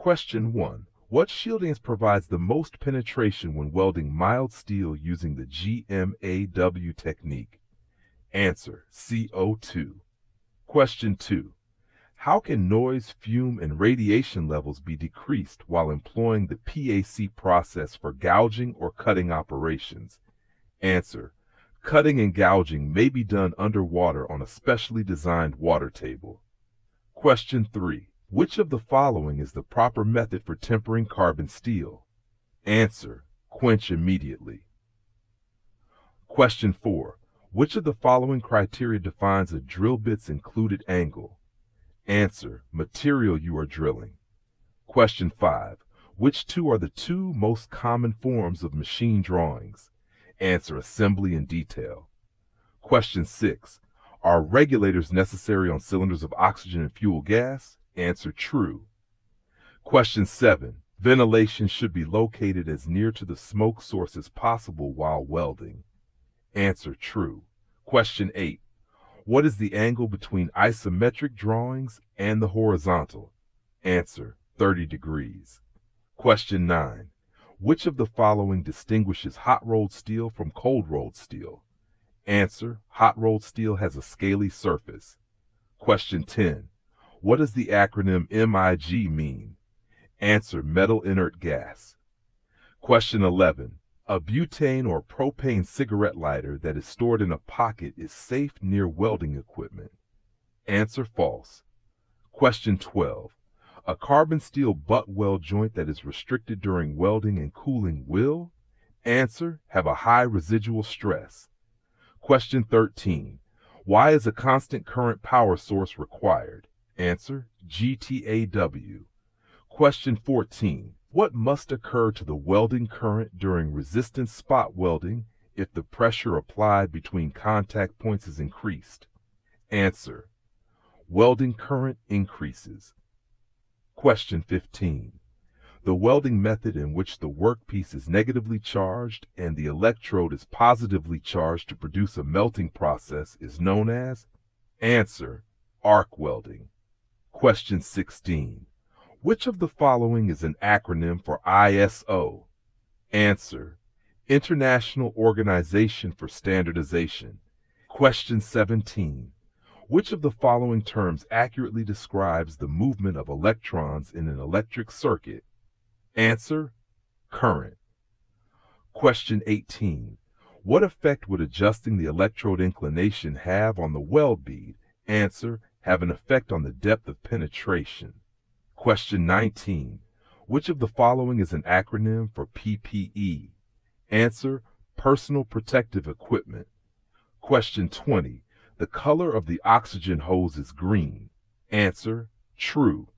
Question 1. What shielding provides the most penetration when welding mild steel using the GMAW technique? Answer: CO2. Question 2. How can noise, fume, and radiation levels be decreased while employing the PAC process for gouging or cutting operations? Answer: cutting and gouging may be done underwater on a specially designed water table. Question 3. Which of the following is the proper method for tempering carbon steel? Answer: quench immediately. Question 4. Which of the following criteria defines a drill bit's included angle? Answer: material you are drilling. Question 5. Which two are the two most common forms of machine drawings? Answer: assembly and detail. Question 6. Are regulators necessary on cylinders of oxygen and fuel gas? Answer: true. Question 7. Ventilation should be located as near to the smoke source as possible while welding. Answer: true. Question 8. What is the angle between isometric drawings and the horizontal? Answer: 30 degrees. Question 9. Which of the following distinguishes hot-rolled steel from cold-rolled steel? Answer: hot-rolled steel has a scaly surface. Question 10. What does the acronym MIG mean? Answer: metal inert gas. Question 11. A butane or propane cigarette lighter that is stored in a pocket is safe near welding equipment. Answer: false. Question 12. A carbon steel butt weld joint that is restricted during welding and cooling will? Answer: have a high residual stress. Question 13. Why is a constant current power source required? Answer: GTAW. Question 14. What must occur to the welding current during resistance spot welding if the pressure applied between contact points is increased? Answer: welding current increases. Question 15. The welding method in which the workpiece is negatively charged and the electrode is positively charged to produce a melting process is known as? Answer: arc welding. Question 16. Which of the following is an acronym for ISO? Answer: International Organization for Standardization. Question 17. Which of the following terms accurately describes the movement of electrons in an electric circuit? Answer: current. Question 18. What effect would adjusting the electrode inclination have on the weld bead? Answer: have an effect on the depth of penetration. Question 19. Which of the following is an acronym for PPE? Answer: personal protective equipment. Question 20. The color of the oxygen hose is green. Answer: true.